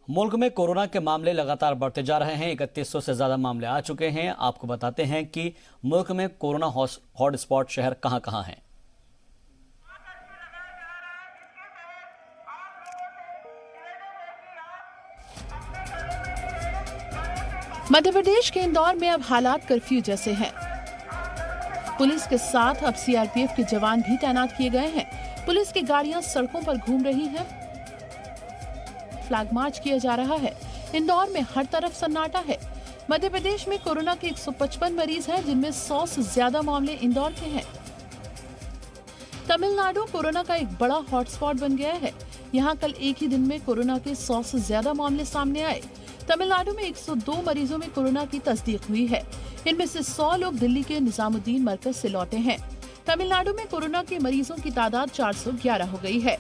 मुल्क में कोरोना के मामले लगातार बढ़ते जा रहे हैं। 3100 से ज्यादा मामले आ चुके हैं। आपको बताते हैं कि मुल्क में कोरोना हॉटस्पॉट शहर कहां कहां हैं। मध्य प्रदेश के इंदौर में अब हालात कर्फ्यू जैसे हैं। पुलिस के साथ अब सीआरपीएफ के जवान भी तैनात किए गए हैं। पुलिस की गाड़ियां सड़कों पर घूम रही हैं। फ्लैग मार्च किया जा रहा है। इंदौर में हर तरफ सन्नाटा है। मध्य प्रदेश में कोरोना के 155 मरीज हैं, जिनमें 100 से ज्यादा मामले इंदौर के हैं। तमिलनाडु कोरोना का एक बड़ा हॉटस्पॉट बन गया है। यहाँ कल एक ही दिन में कोरोना के 100 से ज्यादा मामले सामने आए। तमिलनाडु में 102 मरीजों में कोरोना की तस्दीक हुई है। इनमें से 100 लोग दिल्ली के निजामुद्दीन मरकज से लौटे हैं। तमिलनाडु में कोरोना के मरीजों की तादाद 411 हो गई है।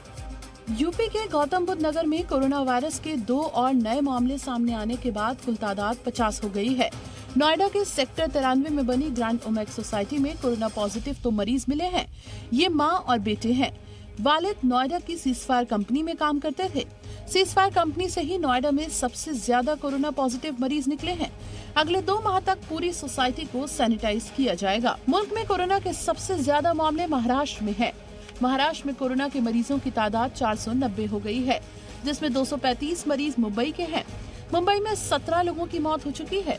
यूपी के गौतम बुद्ध नगर में कोरोना वायरस के 2 और नए मामले सामने आने के बाद कुल तादाद 50 हो गई है। नोएडा के सेक्टर 93 में बनी ग्रैंड ओमेक सोसाइटी में कोरोना पॉजिटिव 2 मरीज मिले हैं। ये मां और बेटे हैं। वालिद नोएडा की सीजफायर कंपनी में काम करते थे। सीजफायर कंपनी से ही नोएडा में सबसे ज्यादा कोरोना पॉजिटिव मरीज निकले हैं। अगले 2 माह तक पूरी सोसाइटी को सैनिटाइज किया जाएगा। मुल्क में कोरोना के सबसे ज्यादा मामले महाराष्ट्र में हैं। महाराष्ट्र में कोरोना के मरीजों की तादाद 490 हो गई है, जिसमें 235 मरीज मुंबई के हैं। मुंबई में 17 लोगों की मौत हो चुकी है।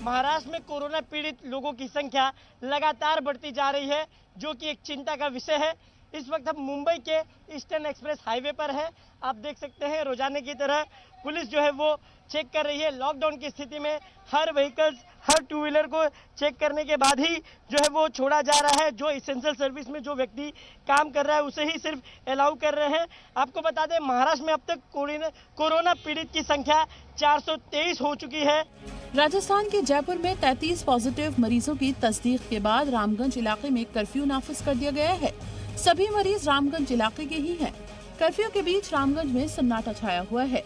महाराष्ट्र में कोरोना पीड़ित लोगों की संख्या लगातार बढ़ती जा रही है, जो कि एक चिंता का विषय है। इस वक्त हम मुंबई के ईस्टर्न एक्सप्रेस हाईवे पर हैं। आप देख सकते हैं रोजाना की तरह पुलिस जो है वो चेक कर रही है। लॉकडाउन की स्थिति में हर व्हीकल्स, हर टू व्हीलर को चेक करने के बाद ही जो है वो छोड़ा जा रहा है। जो एसेंशियल सर्विस में जो व्यक्ति काम कर रहा है उसे ही सिर्फ अलाउ कर रहे हैं। आपको बता दें, महाराष्ट्र में अब तक कोरोना पीड़ित की संख्या 423 हो चुकी है। राजस्थान के जयपुर में 33 पॉजिटिव मरीजों की तस्दीक के बाद रामगंज इलाके में कर्फ्यू नाफिज कर दिया गया है। सभी मरीज रामगंज इलाके के ही हैं। कर्फ्यू के बीच रामगंज में सन्नाटा छाया हुआ है।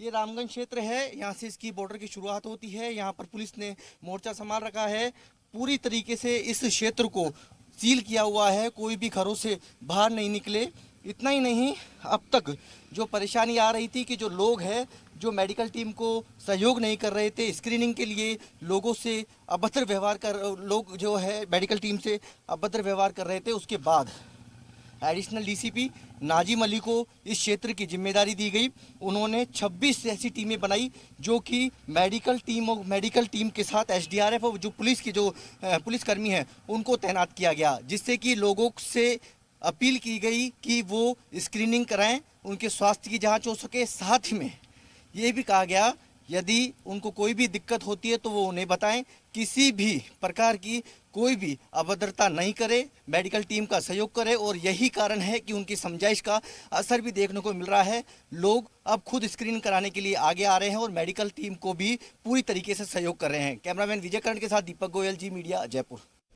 ये रामगंज क्षेत्र है, यहाँ से इसकी बॉर्डर की शुरुआत होती है। यहाँ पर पुलिस ने मोर्चा संभाल रखा है। पूरी तरीके से इस क्षेत्र को सील किया हुआ है। कोई भी घरों से बाहर नहीं निकले। इतना ही नहीं, अब तक जो परेशानी आ रही थी कि जो लोग हैं जो मेडिकल टीम को सहयोग नहीं कर रहे थे, स्क्रीनिंग के लिए लोगों से अभद्र व्यवहार कर, लोग जो है मेडिकल टीम से अभद्र व्यवहार कर रहे थे, उसके बाद एडिशनल डीसीपी नाजिम अली को इस क्षेत्र की जिम्मेदारी दी गई। उन्होंने 26 ऐसी टीमें बनाई जो कि मेडिकल टीम के साथ एसडीआरएफ और जो पुलिस की जो पुलिसकर्मी हैं उनको तैनात किया गया, जिससे कि लोगों से अपील की गई कि वो स्क्रीनिंग कराएं, उनके स्वास्थ्य की जांच हो सके। साथ ही में ये भी कहा गया यदि उनको कोई भी दिक्कत होती है तो वो उन्हें बताएं। किसी भी प्रकार की कोई भी अभद्रता नहीं करे, मेडिकल टीम का सहयोग करे। और यही कारण है कि उनकी समझाइश का असर भी देखने को मिल रहा है। लोग अब खुद स्क्रीन कराने के लिए आगे आ रहे हैं और मेडिकल टीम को भी पूरी तरीके से सहयोग कर रहे हैं। कैमरामैन विजय कर्ण के साथ दीपक गोयल, जी मीडिया, जयपुर।